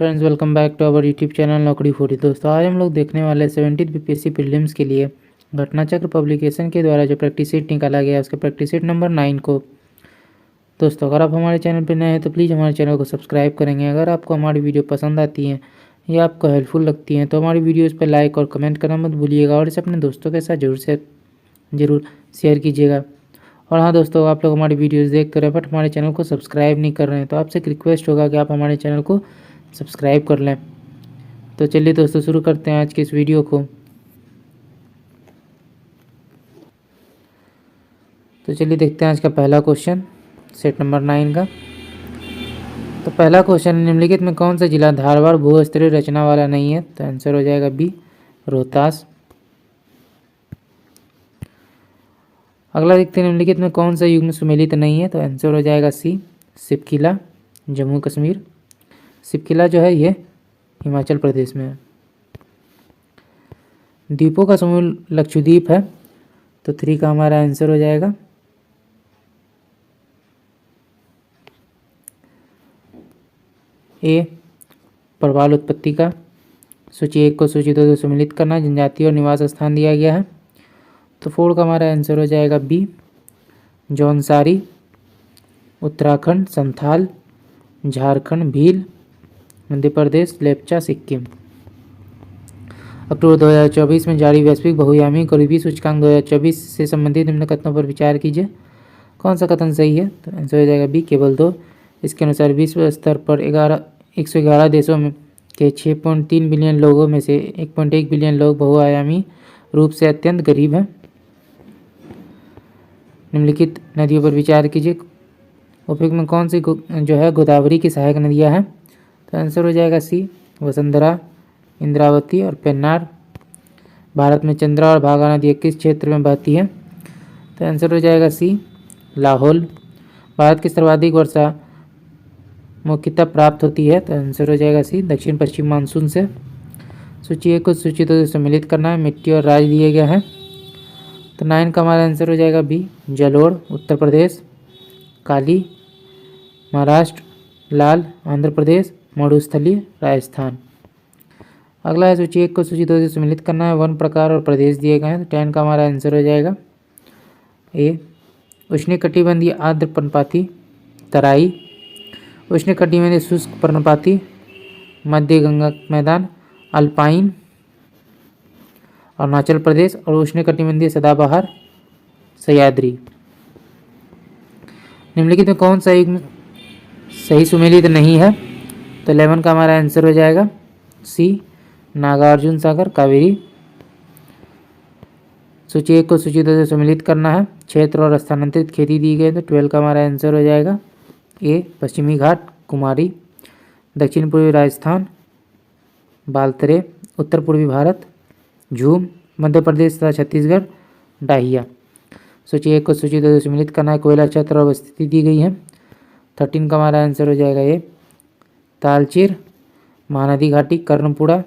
Friends, welcome back to our YouTube channel Naukri foodie. दोस्तों, आज हम लोग देखने वाले 17th बीपीएससी प्रीलिम्स के लिए घटनाचक्र पब्लिकेशन के द्वारा जो प्रैक्टिस सीट निकाला गया है उसके प्रैक्टिस सीट नंबर 9 को। दोस्तों, अगर आप हमारे चैनल पर नए हैं तो प्लीज़ हमारे चैनल को सब्सक्राइब करेंगे। अगर आपको हमारी वीडियो पसंद आती है या आपको हेल्पफुल लगती है तो हमारी वीडियोज़ पर लाइक और कमेंट करना मत भूलिएगा और इसे अपने दोस्तों के साथ जरूर शेयर कीजिएगा। और हाँ दोस्तों, आप लोग हमारी वीडियोस देख कर बट हमारे चैनल को सब्सक्राइब नहीं कर रहे हैं तो आपसे एक रिक्वेस्ट होगा कि आप हमारे चैनल को सब्सक्राइब कर लें। तो चलिए दोस्तों, शुरू करते हैं आज की इस वीडियो को। तो चलिए देखते हैं आज का पहला क्वेश्चन सेट नंबर 9 का। तो पहला क्वेश्चन, निम्नलिखित में कौन सा जिला धारवाड़ भूस्तरीय रचना वाला नहीं है? तो आंसर हो जाएगा बी, रोहतास। अगला देखते हैं, निम्नलिखित में कौन सा युग्म सुमेलित नहीं है? तो आंसर हो जाएगा सी, सिपकिला, जम्मू कश्मीर। सिपकिला जो है ये हिमाचल प्रदेश में है। द्वीपों का समूह लक्षद्वीप है, तो 3 का हमारा आंसर हो जाएगा ए, प्रवाल उत्पत्ति का। सूची 1 को सूची 2 से सम्मिलित करना, जनजाति और निवास स्थान दिया गया है, तो 4 का हमारा आंसर हो जाएगा बी, जौनसारी, उत्तराखंड, संथाल, झारखंड, भील, मध्य प्रदेश, लेप्चा, सिक्किम। अक्टूबर 2024 में जारी वैश्विक बहुआयामी गरीबी सूचकांक 2024 से संबंधित निम्न कथनों पर विचार कीजिए। कौन सा कथन सही है? तो आंसर हो जाएगा बी, केवल 2। इसके अनुसार विश्व स्तर पर 111 देशों में के 6.3 बिलियन लोगों में से 1.1 बिलियन लोग बहुआयामी रूप से अत्यंत गरीब हैं। निम्नलिखित नदियों पर विचार कीजिए। उपयुक्त में कौन सी जो है गोदावरी की सहायक नदियां हैं? तो आंसर हो जाएगा सी, वसुंधरा, इंद्रावती और पेन्नार। भारत में चंद्रा और भागा नदी किस क्षेत्र में बहती है? तो आंसर हो जाएगा सी, लाहौल। भारत की सर्वाधिक वर्षा मुख्यतः प्राप्त होती है, तो आंसर हो जाएगा सी, दक्षिण पश्चिम मानसून से। सूची 1 को सूची 2 से सम्मिलित करना है, मिट्टी और राज्य दिए गए हैं, तो 9 का हमारा आंसर हो जाएगा बी, जलोढ़, उत्तर प्रदेश, काली, महाराष्ट्र, लाल, आंध्र प्रदेश, मरुस्थलीय, राजस्थान। अगला है सूची 1 को सूची 2 से सम्मिलित करना है, वन प्रकार और प्रदेश दिए गए हैं, तो 10 का हमारा आंसर हो जाएगा ए, उष्णकटिबंधीय आर्द्र पर्णपाती तराई, उष्णकटिबंधीय शुष्क पर्णपाती मध्य गंगा मैदान, अल्पाइन अरुणाचल प्रदेश, और उष्णकटिबंधीय सदाबहार सह्याद्री। निम्नलिखित में कौन सा युग्म सही सुमेलित नहीं है? तो 11 का हमारा आंसर हो जाएगा सी, नागार्जुन सागर, कावेरी। सूची 1 को सूची 2 से सम्मिलित करना है, क्षेत्र और स्थानांतरित खेती दी गई, तो 12 का हमारा आंसर हो जाएगा ए, पश्चिमी घाट, कुमारी, दक्षिण पूर्वी राजस्थान, बालतरे, उत्तर पूर्वी भारत, झूम, मध्य प्रदेश तथा छत्तीसगढ़, डाहिया। सूची 1 को सूची 2 से सम्मिलित करना है, कोयला क्षेत्र और स्थिति दी गई है, 13 का हमारा आंसर हो जाएगा ए, तालचेर, महानदी घाटी, कर्णपुरा,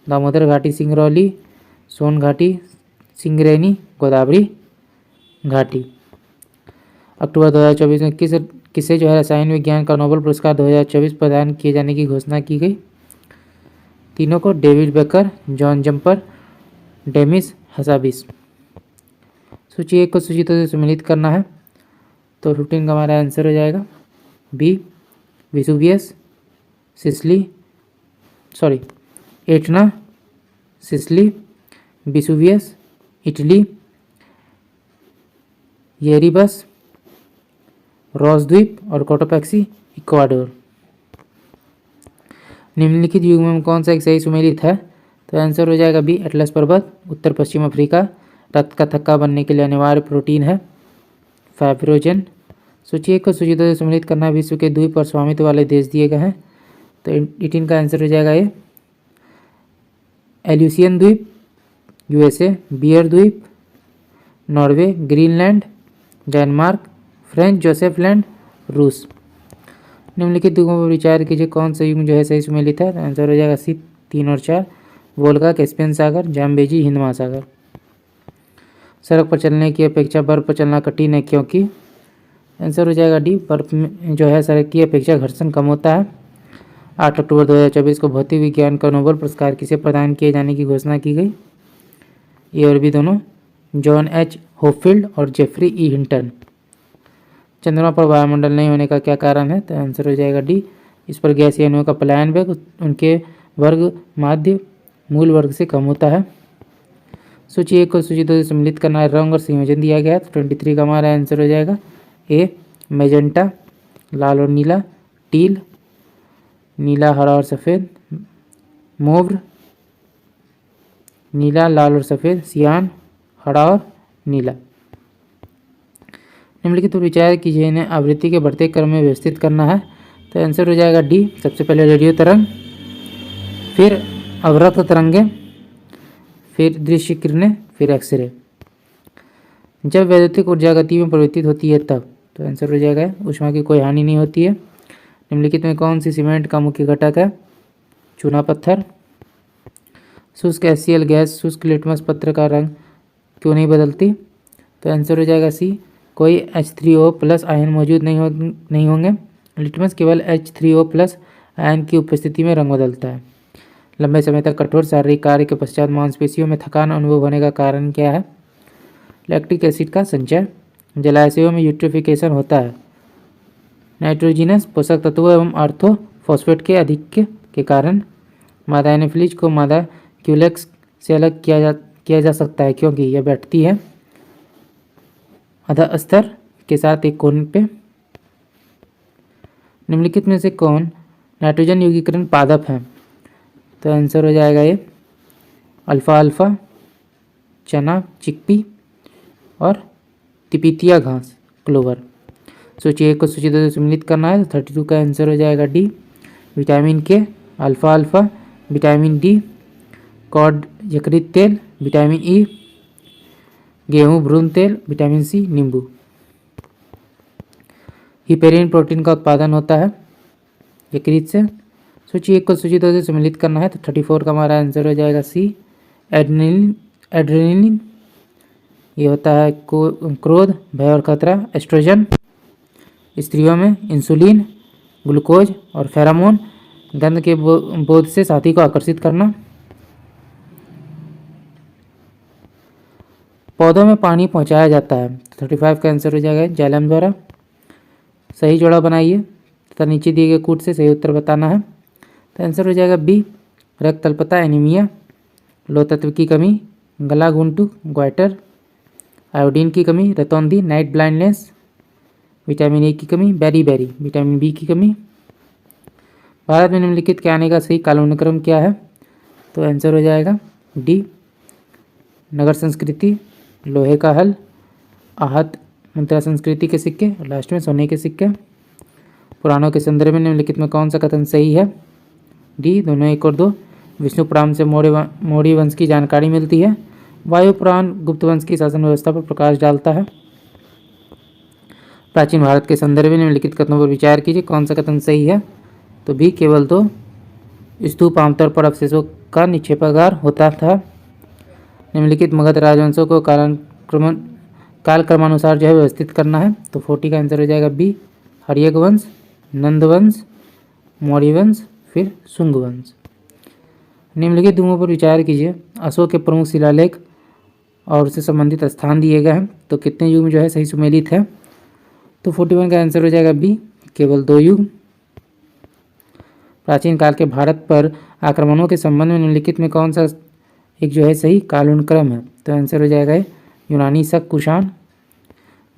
दामोदर घाटी, सिंगरौली, सोन घाटी, सिंगरैनी, गोदावरी घाटी। अक्टूबर 2024 में किसे जो है रसायन विज्ञान का नोबेल पुरस्कार 2024 प्रदान किए जाने की घोषणा की गई? तीनों को, David baker, John jumper, Demis Hassabis. सूची 1 को सूची 2 से सम्मिलित करना है, तो 15 का हमारा आंसर हो जाएगा B, Vesuvius, Etna, Sicily, Vesuvius, Italy, Erebus, Ross द्वीप और कोटोपैक्सी, इक्वाडोर। निम्नलिखित युग्म में कौन सा एक सही सुमेलित है? तो आंसर हो जाएगा बी, एटलस पर्वत, उत्तर पश्चिम अफ्रीका। रक्त का थक्का बनने के लिए अनिवार्य प्रोटीन है फाइब्रोजन। सूची 1 को सूची 2 से सम्मिलित करना, विश्व के द्वीप और स्वामित्व वाले देश दिए गए हैं, तो 18 का आंसर हो जाएगा ए, एल्यूसियन द्वीप, यूएसए, बियर द्वीप, नॉर्वे, ग्रीनलैंड, डेनमार्क, फ्रेंच जोसेफलैंड, रूस। निम्नलिखित द्वीपों पर विचार कीजिए, कौन सा युग्म जो है सही सुमेलित है? आंसर हो जाएगा सी, 3 और 4, वोल्गा, कैस्पियन सागर, जाम्बेजी, हिंद महासागर। सड़क पर चलने की अपेक्षा बर्फ पर चलना कठिन है क्योंकि? आंसर हो जाएगा डी, बर्फ में जो है सड़क की अपेक्षा घर्षण कम होता है। 8 अक्टूबर 2024 को भौतिक विज्ञान का नोबेल पुरस्कार किसे प्रदान किए जाने की घोषणा की गई? ये और भी दोनों, जॉन एच होपफील्ड और जेफरी ई हिंटन। चंद्रमा पर वायुमंडल नहीं होने का क्या कारण है? तो आंसर हो जाएगा डी, इस पर गैसीय अणुओं का पलायन वेग उनके वर्ग माध्य मूल वर्ग से कम होता है। सूची 1 को सूची 2 से सम्मिलित करना है, रंग और संयोजन दिया गया है। तो 23 का हमारा आंसर हो जाएगा ए मैजेंटा, लाल और नीला, टील, नीला हरा और सफ़ेद, मोव्र, नीला लाल और सफ़ेद, सियान, हरा और नीला। निम्नलिखित पर विचार कीजिए, इन्हें आवृत्ति के बढ़ते क्रम में व्यवस्थित करना है। तो आंसर हो जाएगा डी, सबसे पहले रेडियो तरंग, फिर अवरक्त तरंगें, फिर दृश्य किरणें, फिर एक्सरे। जब वैद्युतिक ऊर्जा गति में परिवर्तित होती है तब, तो आंसर हो जाएगा ऊष्मा की कोई हानि नहीं होती है। निम्नलिखित में कौन सी सीमेंट का मुख्य घटक है? चूना पत्थर। शुष्क HCl गैस शुष्क लिटमस पत्र का रंग क्यों नहीं बदलती? तो आंसर हो जाएगा सी, कोई H3O प्लस आयन मौजूद नहीं होंगे। लिटमस केवल H3O प्लस आयन की उपस्थिति में रंग बदलता है। लंबे समय तक कठोर शारीरिक कार्य के पश्चात मांसपेशियों में थकान अनुभव होने का कारण क्या है? लैक्टिक एसिड का संचय। जलाशयों में यूट्रोफिकेशन होता है नाइट्रोजिनस पोषक तत्वों एवं आर्थोफॉस्फेट के अधिक्य के कारण। मादा एनोफिलीज को मादा क्यूलेक्स से अलग किया जा सकता है क्योंकि यह बैठती है अधः स्तर के साथ एक कोण पे। निम्नलिखित में से कौन नाइट्रोजन युगीकरण पादप है? तो आंसर हो जाएगा ये अल्फा अल्फा, चना, चिकपी और तिपितिया घास, क्लोवर। सूची 1 को सूची 2 से सम्मिलित करना है। तो 32 का आंसर हो जाएगा D, vitamin K, alpha alpha, vitamin D, cod यकृत तेल, विटामिन ई, गेहूं भ्रूण तेल, विटामिन सी, नींबू। हिपेरिन प्रोटीन का उत्पादन होता है यकृत से। सूची 1 को सूची 2 से सम्मिलित करना है। तो 34 का हमारा आंसर हो जाएगा सी, एड्रेनलिन। ये होता है क्रोध, भय और खतरा। एस्ट्रोजन स्त्रियों में, इंसुलिन, ग्लूकोज और फेरामोन गंध के बोध से साथी को आकर्षित करना। पौधों में पानी पहुंचाया जाता है। 35 का आंसर हो जाएगा जाइलम द्वारा। सही जोड़ा बनाइए तथा नीचे दिए गए कूट से सही उत्तर बताना है। तो आंसर हो जाएगा बी, रक्त अल्पता, एनीमिया, लोह तत्व की कमी, गला घुंटू, ग्वाइटर, आयोडीन की कमी, रतौंधी, नाइट ब्लाइंडनेस, विटामिन ए की कमी, बेरी, विटामिन बी की कमी। भारत में निम्नलिखित के आने का सही कालानुक्रम क्या है? तो आंसर हो जाएगा डी, नगर संस्कृति, लोहे का हल, आहत मुद्रा संस्कृति के सिक्के और लास्ट में सोने के सिक्के। पुराणों के संदर्भ में निम्नलिखित में कौन सा कथन सही है? डी, दोनों 1 और 2। विष्णु पुराण से मौर्य वंश की जानकारी मिलती है। वायु पुराण गुप्त वंश की शासन व्यवस्था पर प्रकाश डालता है। प्राचीन भारत के संदर्भ में निम्नलिखित कथनों पर विचार कीजिए, कौन सा कथन सही है? तो बी, केवल 2 स्तूप आमतौर पर अवशेषों का निक्षेपागार होता था। निम्नलिखित मगध राजवंशों को कालक्रमानुसार जो है व्यवस्थित करना है। तो 40 का आंसर हो जाएगा बी, हर्यक वंश, नंद वंश, मौर्य वंश, फिर शुंग वंश। निम्नलिखित युगों पर विचार कीजिए, अशोक के प्रमुख शिलालेख और उससे संबंधित स्थान दिए गए हैं। तो कितने युग में जो है सही सुमेलित है? तो 41 का आंसर हो जाएगा बी, केवल 2 युग। प्राचीन काल के भारत पर आक्रमणों के संबंध में निम्नलिखित में कौन सा एक जो है सही कालानुक्रम है? तो आंसर हो जाएगा यूनानी, शक, कुषाण।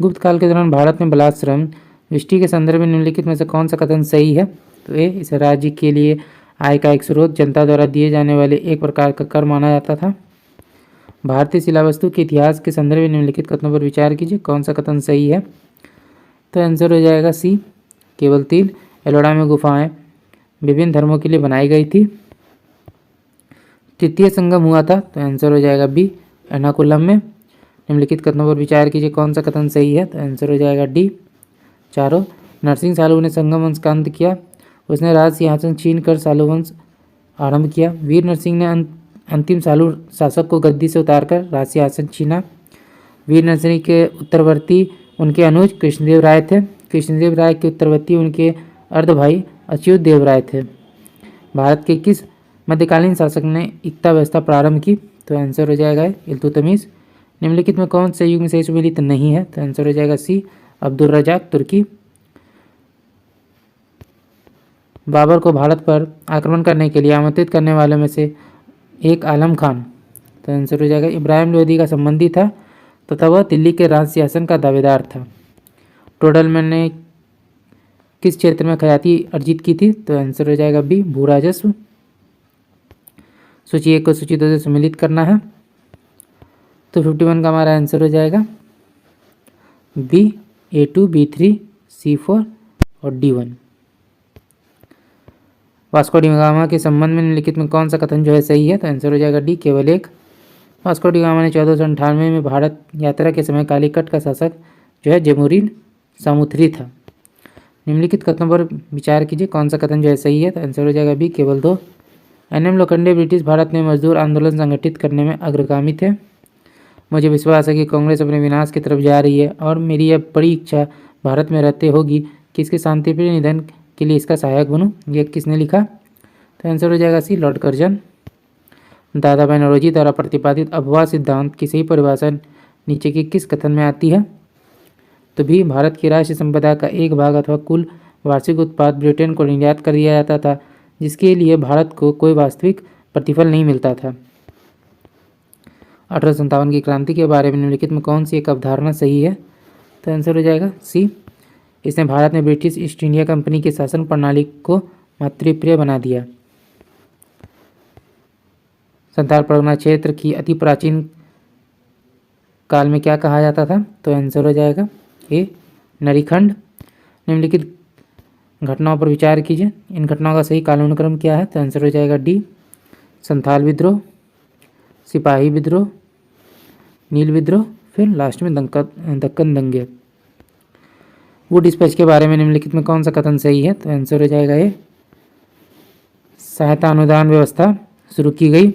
गुप्त काल के दौरान भारत में बलात्श्रम दृष्टि के संदर्भ में निम्नलिखित में से कौन सा कथन सही है? तो ए, इसे राज्य के लिए आय का एक स्रोत, जनता द्वारा दिए जाने वाले एक प्रकार का कर माना जाता था। भारतीय शिलावस्तु के इतिहास के संदर्भ में निम्नलिखित कथनों पर विचार कीजिए, कौन सा कथन सही है? तो आंसर हो जाएगा सी, केवल 3। एलोरा में गुफाएं विभिन्न धर्मों के लिए बनाई गई थी। तृतीय संगम हुआ था। तो आंसर हो जाएगा बी, एर्नाकुलम में। निम्नलिखित कथनों पर विचार कीजिए, कौन सा कथन सही है? तो आंसर हो जाएगा डी, चारों। नरसिंह सालू ने संगम वंश का अंत किया। उसने राज सिंहासन छीन कर सालू वंश आरंभ किया। वीर नरसिंह ने अंतिम सालू शासक को गद्दी से उतारकर राज सिंहासन छीना। वीर नरसिंह के उत्तरवर्ती उनके अनुज कृष्णदेव राय थे। कृष्णदेव राय के उत्तरवर्ती उनके अर्ध भाई अच्युत देव राय थे। भारत के किस मध्यकालीन शासक ने इक्ता व्यवस्था प्रारंभ की? तो आंसर हो जाएगा इल्तुतमिश। निम्नलिखित में कौन से युग में सही सुमेलित नहीं है? तो आंसर हो जाएगा सी, अब्दुल रजाक तुर्की। बाबर को भारत पर आक्रमण करने के लिए आमंत्रित करने वालों में से एक आलम खान। तो आंसर हो जाएगा इब्राहिम लोदी का संबंधी था तथा वह दिल्ली के राज सिंहासन का दावेदार था। टोडरमैन ने किस क्षेत्र में ख्याति अर्जित की थी? तो आंसर हो जाएगा बी, भू राजस्व। सूची 1 को सूची 2 से सम्मिलित करना है। तो 51 का हमारा आंसर हो जाएगा बी, A2, B3, C4 और D1। वास्को डी गामा के संबंध में निम्नलिखित में कौन सा कथन जो है सही है? तो आंसर हो जाएगा डी, केवल एक। वास्को डी गामा ने 1498 में भारत यात्रा के समय कालीकट का शासक जो है जमुरीन सामुथ्री था। निम्नलिखित कथनों पर विचार कीजिए, कौन सा कथन जो है सही है? तो आंसर हो जाएगा बी, केवल 2। एन.एम. लोखंडे ब्रिटिश भारत में मजदूर आंदोलन संगठित करने में अग्रगामी थे। मुझे विश्वास है कि कांग्रेस अपने विनाश की तरफ जा रही है और मेरी यह बड़ी इच्छा भारत में रहते होगी कि इसके शांतिप्रिय निधन के लिए इसका सहायक बनूं। यह किसने लिखा? तो आंसर हो जाएगा सी, लॉर्ड कर्जन। दादा भाई नौरोजी द्वारा प्रतिपादित अफवाह सिद्धांत की सही परिभाषा नीचे के किस कथन में आती है? तो भी भारत की राष्ट्रीय संपदा का एक भाग अथवा कुल वार्षिक उत्पाद ब्रिटेन को निर्यात कर दिया जाता था, जिसके लिए भारत को कोई वास्तविक प्रतिफल नहीं मिलता था। 1857 की क्रांति के बारे में निम्नलिखित में कौन सी एक अवधारणा सही है? तो आंसर हो जाएगा सी, इसने भारत में ब्रिटिश ईस्ट इंडिया कंपनी की शासन प्रणाली को मातृप्रिय बना दिया। संथाल परगना क्षेत्र की अति प्राचीन काल में क्या कहा जाता था? तो आंसर हो जाएगा ए, नरीखंड। निम्नलिखित घटनाओं पर विचार कीजिए, इन घटनाओं का सही कालानुक्रम क्या है? तो आंसर हो जाएगा डी, संथाल विद्रोह, सिपाही विद्रोह, नील विद्रोह, फिर लास्ट में दक्कन दंगे। वुड डिस्पैच के बारे में निम्नलिखित में कौन सा कथन सही है? तो आंसर हो जाएगा ए, सहायता अनुदान व्यवस्था शुरू की गई,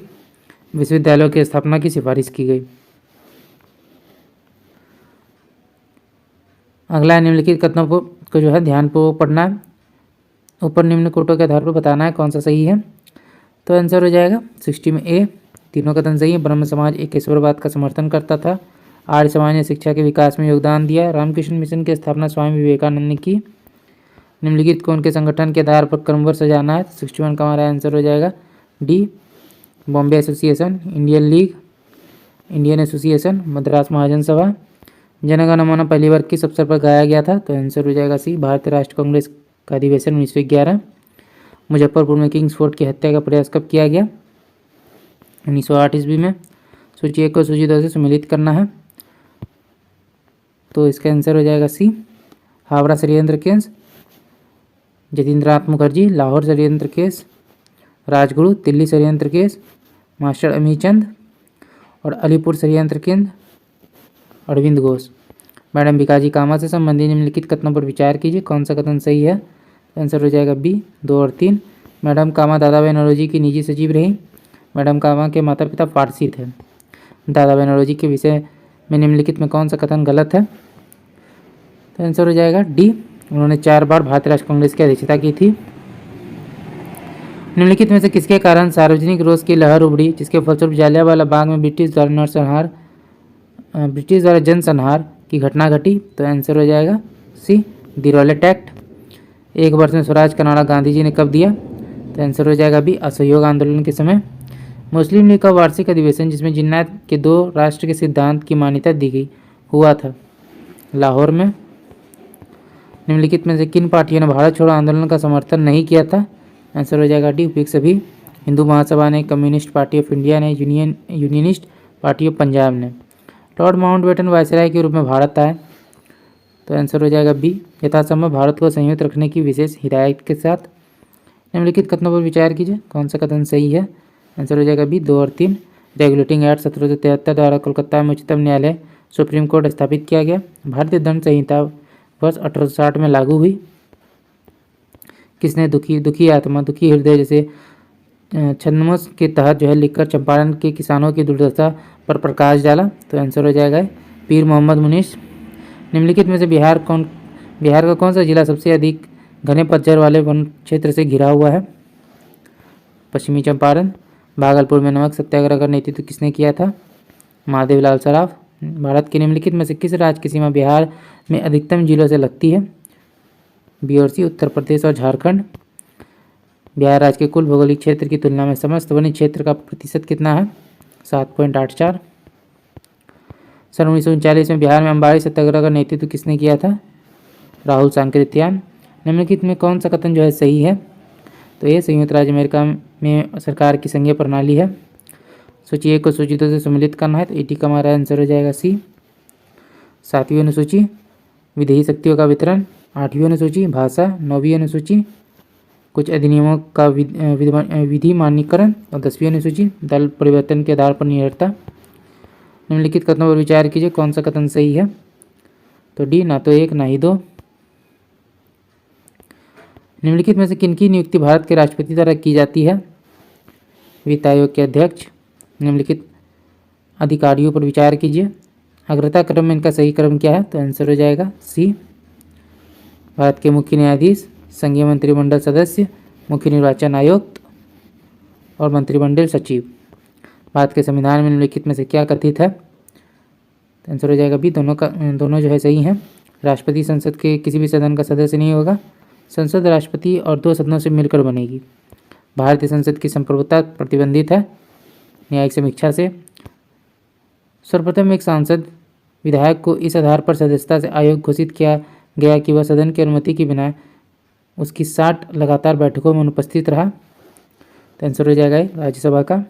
विश्वविद्यालयों की स्थापना की सिफारिश की गई। अगला निम्नलिखित कथनों को जो है ध्यानपूर्वक पढ़ना है। ऊपर निम्न कोटों के आधार पर बताना है कौन सा सही है। तो आंसर हो जाएगा 60 में ए, तीनों कथन सही है। ब्रह्म समाज एक ईश्वरवाद का समर्थन करता था। आर्य समाज ने शिक्षा के विकास में योगदान दिया। रामकृष्ण मिशन की स्थापना स्वामी विवेकानंद ने की। निम्नलिखित को उनके संगठन के आधार पर क्रमवार सजाना है। 61 का हमारा आंसर हो जाएगा D, Bombay association, Indian league, Indian association, Madras Mahajan Sabha. Janagana मन पहली बार किस अवसर पर गाया गया था? तो आंसर हो जाएगा सी, भारतीय राष्ट्र कांग्रेस का अधिवेशन 1911। मुजफ्फरपुर में किंग्स फोर्ट की हत्या का प्रयास कब किया गया? 1908 ईस्वी में। सूची 1 को सूची 2 से सम्मिलित करना है। तो इसका आंसर हो जाएगा सी, हावड़ा षड्यंत्र केस, जतींद्रनाथ मुखर्जी लाहौर षड्यंत्र केस, राजगुरु दिल्ली षड्यंत्र केस, मास्टर अमीचंद और अलीपुर षड्यंत्र केंद्र अरविंद घोष। मैडम भिकाजी कामा से संबंधित निम्नलिखित कथनों पर विचार कीजिए, कौन सा कथन सही है? आंसर हो जाएगा बी, 2 और 3। मैडम कामा दादा भाई नौरोजी की निजी सचिव रही। मैडम कामा के माता पिता पारसी थे। दादा भाई नौरोजी के विषय में निम्नलिखित में कौन सा कथन गलत है? तो आंसर हो जाएगा डी, उन्होंने 4 बार भारतीय राष्ट्र कांग्रेस की अध्यक्षता की थी। निम्नलिखित में से किसके कारण सार्वजनिक रोष की लहर उभरी, जिसके फलस्वरूप जालियांवाला बाग में ब्रिटिश द्वारा जनसंहार की घटना घटी? तो आंसर हो जाएगा सी, दी रॉलेट एक्ट। 1 वर्ष में स्वराज का नारा गांधी जी ने कब दिया? तो आंसर हो जाएगा बी, असहयोग आंदोलन के समय। मुस्लिम लीग का वार्षिक अधिवेशन जिसमें जिन्ना के 2 राष्ट्र के सिद्धांत की मान्यता दी गई हुआ था, लाहौर में। निम्नलिखित में से किन पार्टियों ने भारत छोड़ो आंदोलन का समर्थन नहीं किया था? आंसर हो जाएगा डी, उपयुक्त सभी। हिंदू महासभा ने, कम्युनिस्ट पार्टी ऑफ इंडिया ने, यूनियनिस्ट पार्टी ऑफ पंजाब ने। लॉर्ड माउंटबेटन वायसराय के रूप में भारत आए। तो आंसर हो जाएगा बी, यथासंभव भारत को संयुक्त रखने की विशेष हिदायत के साथ। निम्नलिखित कथनों पर विचार कीजिए, कौन सा कथन सही है? आंसर हो जाएगा बी, 2 और 3। रेगुलेटिंग एक्ट 1773 द्वारा कोलकाता में उच्चतम न्यायालय सुप्रीम कोर्ट स्थापित किया गया। भारतीय दंड संहिता वर्ष 1860 में लागू हुई। किसने दुखी आत्मा, दुखी हृदय जैसे छद्मों के तहत जो है लिखकर चंपारण के किसानों की दुर्दशा पर प्रकाश डाला? तो आंसर हो जाएगा पीर मोहम्मद मुनीस। निम्नलिखित में से बिहार का कौन सा जिला सबसे अधिक घने पतझड़ वाले वन क्षेत्र से घिरा हुआ है? पश्चिमी चंपारण। भागलपुर में नमक सत्याग्रह का नेतृत्व किसने किया था? महादेवलाल सराफ। भारत के निम्नलिखित में से किस राज्य की सीमा बिहार में अधिकतम जिलों से लगती है? बी और सी, उत्तर प्रदेश और झारखंड। बिहार राज्य के कुल भौगोलिक क्षेत्र की तुलना में समस्त वन्य क्षेत्र का प्रतिशत कितना है? 7.84। सन 1939 में बिहार में अंबाड़ी सत्याग्रह का नेतृत्व किसने किया था? राहुल सांकृत्यायन। निम्नलिखित में कौन सा कथन जो है सही है? तो ये संयुक्त राज्य अमेरिका में सरकार की संघीय प्रणाली है। सूची 1 को सूची 2 से सम्मिलित करना है, तो 80 का हमारा आंसर हो जाएगा सी। 7वीं अनुसूची विदेही शक्तियों का वितरण। 8वीं अनुसूची भाषा। 9वीं अनुसूची कुछ अधिनियमों का विधि मान्यकरण। और 10वीं अनुसूची दल परिवर्तन के आधार पर निर्भरता। निम्नलिखित कथनों पर विचार कीजिए, कौन सा कथन सही है? तो डी, ना तो 1 ना ही 2। निम्नलिखित में से किनकी नियुक्ति भारत के राष्ट्रपति द्वारा की जाती है? वित्त आयोग के अध्यक्ष। निम्नलिखित अधिकारियों पर विचार कीजिए, अग्रता क्रम में इनका सही क्रम क्या है? तो आंसर हो जाएगा सी। भारत के मुख्य न्यायाधीश, संघीय मंत्रिमंडल सदस्य, मुख्य निर्वाचन आयुक्त और मंत्रिमंडल सचिव। भारत के संविधान में निम्नलिखित में से क्या कथित है? तो आंसर हो जाएगा बी, दोनों जो है सही हैं। राष्ट्रपति संसद के किसी भी सदन का सदस्य नहीं होगा। संसद राष्ट्रपति और 2 सदनों से मिलकर बनेगी। भारतीय संसद की संप्रभुता प्रतिबंधित है न्यायिक समीक्षा से। सर्वप्रथम एक सांसद विधायक को इस आधार पर सदस्यता से अयोग्य घोषित किया गया कि वह सदन की अनुमति के बिना उसकी 60 लगातार बैठकों में अनुपस्थित रहा। तो आंसर हो जाएगा राज्यसभा का।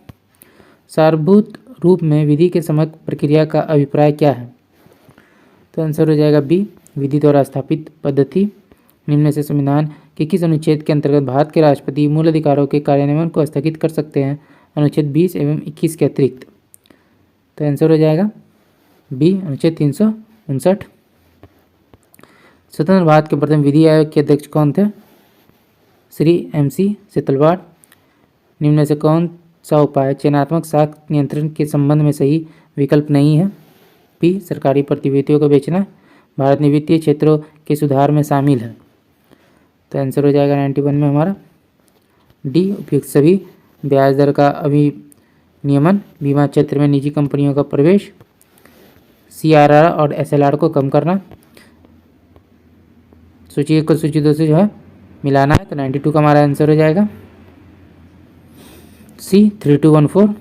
सारभूत रूप में विधि के समग्र प्रक्रिया का अभिप्राय क्या है? तो आंसर हो जाएगा बी, विधि द्वारा स्थापित पद्धति। निम्न में से संविधान के किस अनुच्छेद के अंतर्गत भारत के राष्ट्रपति मूल अधिकारों के कार्यान्वयन को स्थगित कर सकते हैं? अनुच्छेद 20 एवं 21 के अतिरिक्त। तो आंसर हो जाएगा बी, अनुच्छेद 359। स्वतंत्र भारत के प्रथम विधि आयोग के अध्यक्ष कौन थे? श्री MC सेतलवाड़। निम्न में से कौन सा उपाय चयनात्मक साख नियंत्रण के संबंध में सही विकल्प नहीं है? पी, सरकारी प्रतिभूतियों को बेचना। भारत ने वित्तीय क्षेत्रों के सुधार में शामिल है। तो आंसर हो जाएगा 91 में हमारा डी, उपयुक्त सभी। ब्याज दर का अभिनियमन, बीमा क्षेत्र में निजी कंपनियों का प्रवेश, CRR और SLR को कम करना। सूची 1 को सूची 2 से जो है मिलाना है, तो 92 का हमारा आंसर हो जाएगा सी, 3214।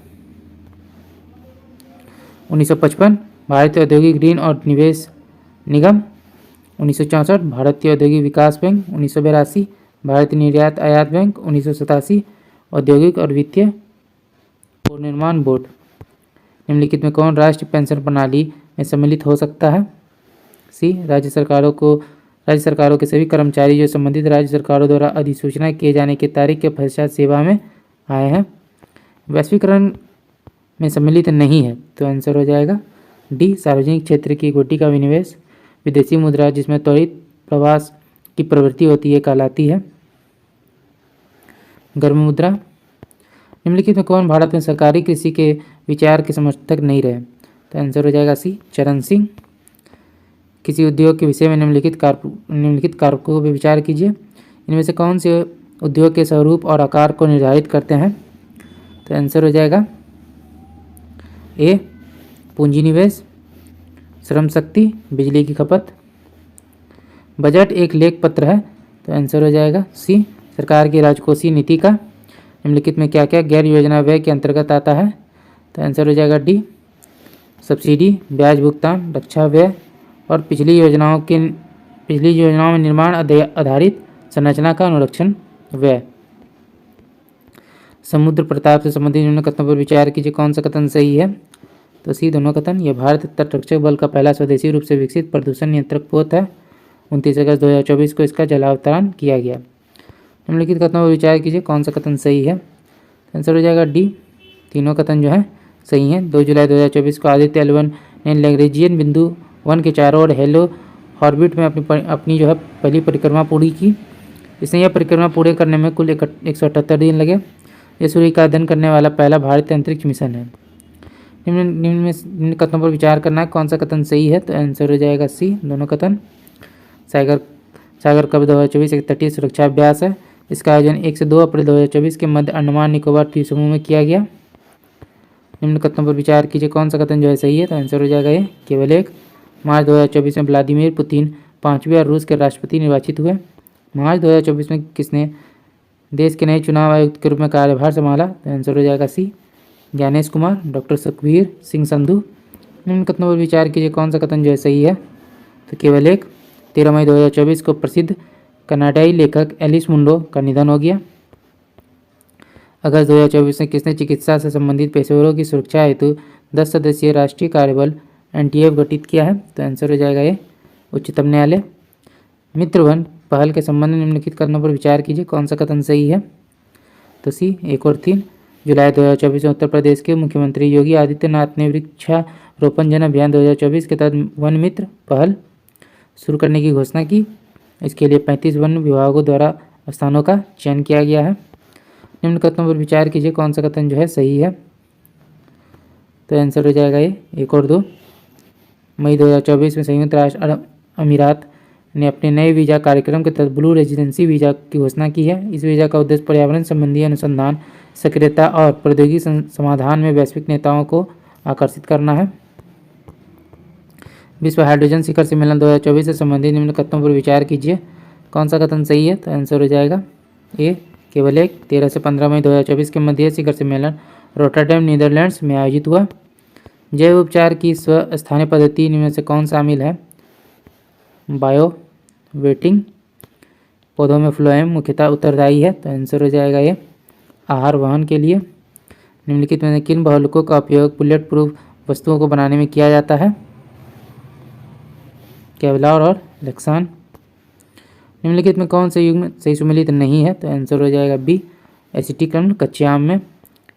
1955 भारतीय औद्योगिक ऋण और निवेश निगम। 1964 भारतीय औद्योगिक विकास बैंक। 1982 भारतीय निर्यात आयात बैंक। 1987 औद्योगिक और वित्तीय पुनर्निर्माण बोर्ड। निम्नलिखित में कौन राष्ट्रीय पेंशन प्रणाली में सम्मिलित हो सकता है? सी, राज्य सरकारों के सभी कर्मचारी जो संबंधित राज्य सरकारों द्वारा अधिसूचना किए जाने की तारीख के पश्चात सेवा में आए हैं। वैश्वीकरण में सम्मिलित नहीं है, तो आंसर हो जाएगा डी, सार्वजनिक क्षेत्र की इक्विटी का विनिवेश। विदेशी मुद्रा जिसमें त्वरित प्रवास की प्रवृत्ति होती है कहलाती है गर्म मुद्रा। निम्नलिखित में कौन भारत में सरकारी कृषि के विचार के समर्थक नहीं रहे? तो आंसर हो जाएगा सी, चरण सिंह। किसी उद्योग के विषय में निम्नलिखित कारकों पर विचार कीजिए। इनमें से कौन से उद्योग के स्वरूप और आकार को निर्धारित करते हैं? तो आंसर हो जाएगा ए, पूंजी निवेश, श्रम शक्ति, बिजली की खपत। बजट एक लेख पत्र है, तो आंसर हो जाएगा सी, सरकार की राजकोषीय नीति का। निम्नलिखित में क्या क्या गैर योजना व्यय के अंतर्गत आता है? तो आंसर हो जाएगा डी, सब्सिडी, ब्याज भुगतान, रक्षा व्यय और पिछली योजनाओं में निर्माण आधारित संरचना का अनुरक्षण व्यय। समुद्र प्रताप से संबंधित निम्न कथनों पर विचार कीजिए, कौन सा कथन सही है? तो सी, दोनों कथन। यह भारत तटरक्षक बल का पहला स्वदेशी रूप से विकसित प्रदूषण नियंत्रक पोत है। 29 अगस्त 2024 को इसका जलावतरण किया गया। निम्नलिखित कथनों पर विचार कीजिए, कौन सा कथन सही है? आंसर हो जाएगा डी, तीनों कथन जो है सही हैं। 2 जुलाई 2024 को आदित्य L1 ने लैग्रेंजियन बिंदु 1 के चारों ओर हेलो ऑर्बिट में अपनी जो है पहली परिक्रमा पूरी की। इसने यह परिक्रमा पूरे करने में कुल 178 दिन लगे। यह सूर्य का अध्ययन करने वाला पहला भारतीय अंतरिक्ष मिशन है। निम्न कथनों पर विचार करना है, कौन सा कथन सही है? तो आंसर हो जाएगा सी, दोनों कथन। सागर कब 2024 एक तटीय सुरक्षा अभ्यास है। इसका आयोजन 1 से 2 अप्रैल 2024 के मध्य अंडमान निकोबार द्वीप समूह में किया गया। निम्न कथनों पर विचार कीजिए, कौन सा कथन जो है सही है। तो आंसर हो जाएगा ये केवल एक। मार्च 2024 में व्लादिमीर पुतिन 5वें और रूस के राष्ट्रपति निर्वाचित हुए। मार्च 2024 में किसने देश के नए चुनाव आयुक्त के रूप में कार्यभार संभाला। तो आंसर हो जाएगा सी, ज्ञानेश कुमार। डॉक्टर सुखबीर सिंह संधू। निम्न कथनों पर विचार कीजिए, कौन सा कथन जो है सही है। तो केवल एक। 13 मई 2024 को प्रसिद्ध कनाडाई लेखक एलिस मुंडो का निधन हो गया। अगस्त 2024 में किसने चिकित्सा से संबंधित पेशेवरों की सुरक्षा हेतु 10 सदस्यीय राष्ट्रीय कार्यबल एनटीएफ गठित किया है। तो आंसर हो जाएगा ये उच्चतम न्यायालय। मित्रवन पहल के संबंध में निम्नलिखित कथनों पर विचार कीजिए, कौन सा कथन सही है। तो सी 1 और 3। जुलाई 2024 में उत्तर प्रदेश के मुख्यमंत्री योगी आदित्यनाथ ने वृक्षारोपण जन अभियान 2024 के तहत वन मित्र पहल शुरू करने की घोषणा की। इसके लिए 35 वन विभागों द्वारा स्थानों का चयन किया गया है। निम्न कथनों पर विचार कीजिए, कौन सा कथन जो है सही है। तो आंसर हो जाएगा ये 1 और 2। मई 2024 में संयुक्त राष्ट्र अरब अमीरात ने अपने नए वीज़ा कार्यक्रम के तहत ब्लू रेजिडेंसी वीज़ा की घोषणा की है। इस वीज़ा का उद्देश्य पर्यावरण संबंधी अनुसंधान, सक्रियता और प्रौद्योगिकी समाधान में वैश्विक नेताओं को आकर्षित करना है। विश्व हाइड्रोजन शिखर सम्मेलन 2024 से संबंधित निम्न कथनों पर विचार कीजिए, कौन सा कथन सही है। तो आंसर हो जाएगा ए केवल एक। 13 से 15 मई 2024 के मध्य शिखर सम्मेलन रोटरडैम नीदरलैंड्स में आयोजित हुआ। जैव उपचार की स्वस्थानीय पद्धति इनमें से कौन शामिल है। Bio waiting. पौधों में फ्लोएम मुख्यतः उत्तरदायी है। तो आंसर हो जाएगा ये आहार वहन के लिए। निम्नलिखित में किन बहुलकों का उपयोग बुलेट प्रूफ वस्तुओं को बनाने में किया जाता है। केवलार और लेक्सान। निम्नलिखित में कौन से युग्म सही सुमेलित नहीं है। तो आंसर हो जाएगा बी एसिटिक अम्ल। कच्चे आम में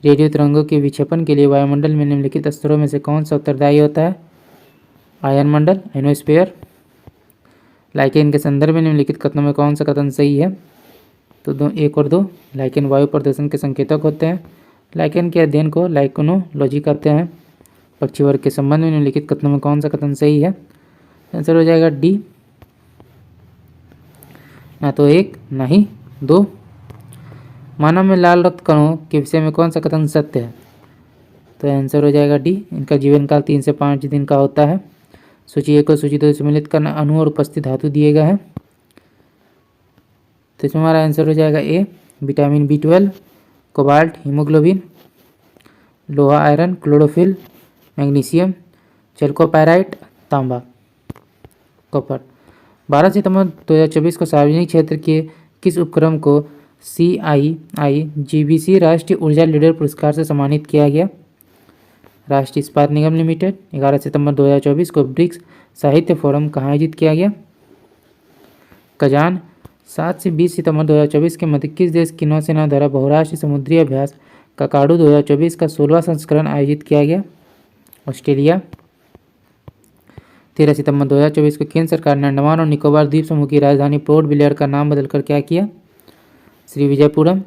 रेडियो तरंगों के विक्षेपण के लिए वायुमंडल में निम्नलिखित स्तरों में से कौन सा उत्तरदायी होता है। आयन मंडल, आयनोस्फीयर। लाइकेन के संदर्भ में निम्नलिखित कथनों में कौन सा कथन सही है। तो 1 और 2। लाइकेन वायु प्रदूषण के संकेतक होते हैं। लाइकेन के अध्ययन को लाइकोनोलॉजी कहते हैं। पक्षी वर्ग के संबंध में निम्नलिखित कथनों में कौन सा कथन सही है। आंसर हो जाएगा डी, ना तो 1 ना ही 2। मानव में लाल रक्त कणों के विषय में कौन सा कथन सत्य है। तो आंसर हो जाएगा डी, इनका जीवन काल 3 से 5 दिन का होता है। सूची 1 और सूची 2 सम्मिलित करना अणु और उपस्थित धातु दिए गए हैं। तो इसमें हमारा आंसर हो जाएगा A vitamin B12, cobalt, haemoglobin, लोहा, आयरन, क्लोरोफिल, मैग्नीशियम, चैल्कोपाइराइट, तांबा, कॉपर। 12 सितंबर 2024 को सार्वजनिक क्षेत्र के किस उपक्रम को CII-GBC राष्ट्रीय ऊर्जा लीडर पुरस्कार से सम्मानित किया गया। राष्ट्रीय इस्पात निगम लिमिटेड। 11 सितंबर 2024 को ब्रिक्स साहित्य फोरम कहाँ आयोजित किया गया। कजान। 7 से 20 सितंबर 2024 के मध्य किस देश की नौसेना द्वारा बहुराष्ट्रीय समुद्री अभ्यास ककाडू 2024 का 16वां संस्करण आयोजित किया गया। ऑस्ट्रेलिया। 13 सितंबर 2024 को केंद्र सरकार ने अंडमान और निकोबार द्वीप समूह की राजधानी पोर्ट ब्लेयर का नाम बदलकर क्या किया। श्री विजयपुरम।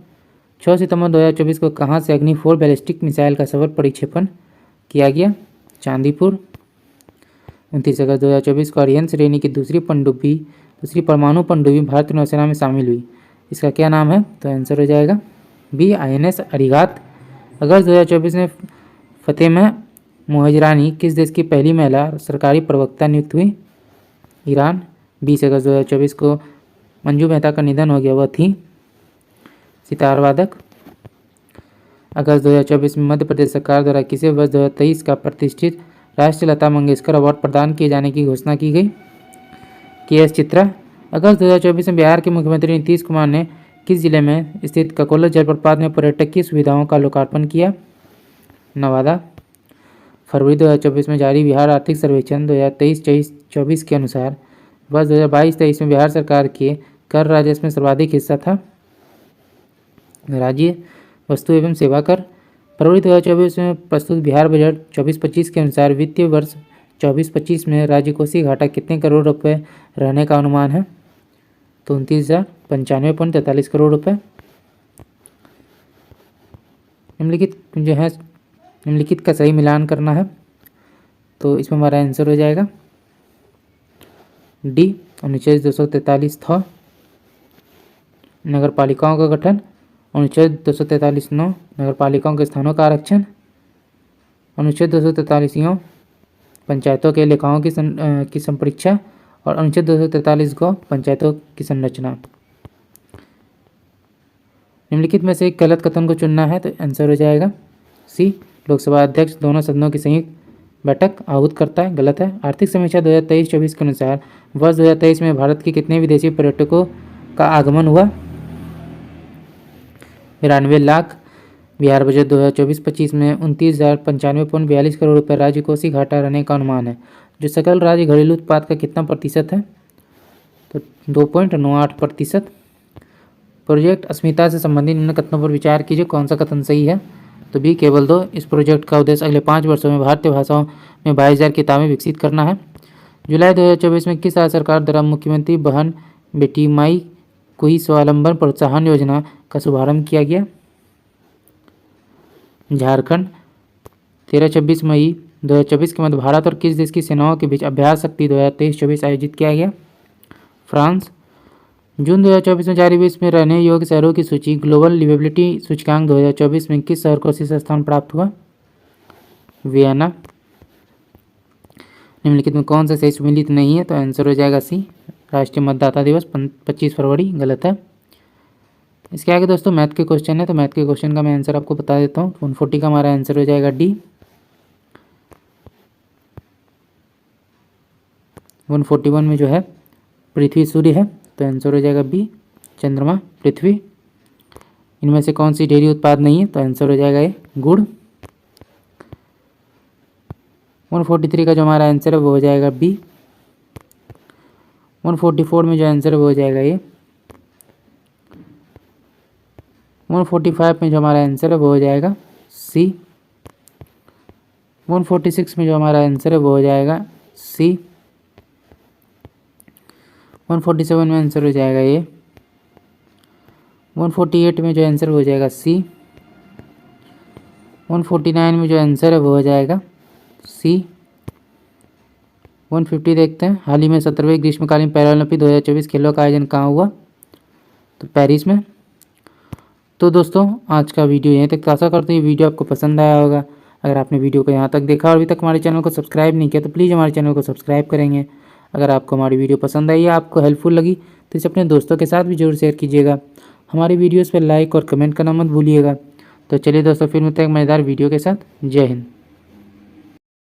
6 सितंबर 2024 को कहाँ से अग्नि 4 बैलिस्टिक मिसाइल का सफल प्रक्षेपण किया गया। चांदीपुर। 29 अगस्त 2024 को आर्यन श्रेणी की दूसरी परमाणु पनडुब्बी भारतीय नौसेना में शामिल हुई। इसका क्या नाम है। तो आंसर हो जाएगा बी INS अरिगात। अगस्त 2024 में फतेमा मोहजरानी किस देश की पहली महिला सरकारी प्रवक्ता नियुक्त हुई। ईरान। 20 अगस्त 2024 को मंजू मेहता का निधन हो गया, वह थी सितार वादक। अगस्त 2024 में मध्य प्रदेश सरकार द्वारा किसे वर्ष 2023 का प्रतिष्ठित राष्ट्रीय लता मंगेशकर अवार्ड प्रदान किए जाने की घोषणा की गई। KS चित्रा। अगस्त 2024 में बिहार के मुख्यमंत्री नीतीश कुमार ने किस जिले में स्थित ककोला जलप्रपात में पर्यटकीय सुविधाओं का लोकार्पण किया। नवादा। फरवरी 2024 में जारी बिहार आर्थिक सर्वेक्षण 2023-24 के अनुसार वर्ष 2022-23 में बिहार सरकार के कर राजस्व में सर्वाधिक हिस्सा था राज्य वस्तु एवं सेवा कर। फरवरी 2024 में प्रस्तुत बिहार बजट 24-25 के अनुसार वित्तीय वर्ष 24-25 में राज्यकोषीय घाटा कितने करोड़ रुपए रहने का अनुमान है। तो 29,095.43 करोड़ रुपए। निम्नलिखित का सही मिलान करना है। तो इसमें हमारा आंसर हो जाएगा डी 39,243 था। नगर पालिकाओं का गठन। अनुच्छेद 243(9) नगर पालिकाओं के स्थानों का आरक्षण। अनुच्छेद 243 पंचायतों के लेखाओं की संपरीक्षा। और अनुच्छेद 243 को पंचायतों की संरचना। निम्नलिखित में से एक गलत कथन को चुनना है, तो आंसर हो जाएगा सी। लोकसभा अध्यक्ष दोनों सदनों की संयुक्त बैठक आहूत करता है, गलत है। आर्थिक समीक्षा 2023-24 के अनुसार वर्ष 2023 में भारत के कितने विदेशी पर्यटकों का आगमन हुआ? 92 लाख। बिहार बजट 2024-25 में 29,095.42 करोड़ रुपये राज्य कोषीय घाटा रहने का अनुमान है, जो सकल राज्य घरेलू उत्पाद का कितना प्रतिशत है? तो 2.98%। प्रोजेक्ट अस्मिता से संबंधित निम्न कथनों पर विचार कीजिए, कौन सा कथन सही है? तो बी केवल 2। इस प्रोजेक्ट का उद्देश्य अगले 5 वर्षों में भारतीय भाषाओं में 22,000 किताबें विकसित करना है। जुलाई 2024 में किस राज्य सरकार द्वारा मुख्यमंत्री बहन बेटी माई कोई स्वावलंबन प्रोत्साहन योजना का शुभारंभ किया गया? झारखंड। 13-26 मई 2024 के मध्य भारत और किस देश की सेनाओं के बीच अभ्यास शक्ति 2023-24 आयोजित किया गया? फ्रांस। जून 2024 में जारी विश्व में रहने योग्य शहरों की सूची ग्लोबल लिवेबिलिटी सूचकांक 2024 में किस शहर को शीर्ष स्थान प्राप्त हुआ? वियना। निम्नलिखित में कौन सा सही सुमेलित नहीं है? तो आंसर हो जाएगा सी। राष्ट्रीय मतदाता दिवस 25 फरवरी, गलत है। इसके आगे दोस्तों मैथ के क्वेश्चन है, तो मैथ के क्वेश्चन का मैं आंसर आपको बता देता हूँ। 140 का हमारा आंसर हो जाएगा डी। 141 में जो है पृथ्वी सूर्य है, तो आंसर हो जाएगा बी, चंद्रमा पृथ्वी। इनमें से कौन सी डेयरी उत्पाद नहीं है? तो आंसर हो जाएगा ए, गुड़। 143 का जो हमारा आंसर है वो हो जाएगा बी। 144 में जो आंसर है वो हो जाएगा ए। 145 में जो हमारा आंसर है वो हो जाएगा सी। 146 में जो हमारा आंसर है वो हो जाएगा सी। 147 में आंसर हो जाएगा ए। 148 में जो आंसर हो जाएगा सी। 149 में जो आंसर है वो हो जाएगा सी। 150 देखते हैं। हाल ही में 17वें ग्रीष्मकालीन पैरालंपिक 2024 खेलों का आयोजन कहाँ हुआ? तो पेरिस में। तो दोस्तों आज का वीडियो यहीं तक। आशा करते हैं वीडियो आपको पसंद आया होगा। अगर आपने वीडियो को यहाँ तक देखा और अभी तक हमारे चैनल को सब्सक्राइब नहीं किया तो प्लीज़ हमारे चैनल को सब्सक्राइब करेंगे। अगर आपको हमारी वीडियो पसंद आई या आपको हेल्पफुल लगी तो इसे अपने दोस्तों के साथ भी जरूर शेयर कीजिएगा। हमारी वीडियोस पर लाइक और कमेंट करना मत भूलिएगा। तो चलिए दोस्तों फिर मिलते हैं एक मज़ेदार वीडियो के साथ। जय हिंद।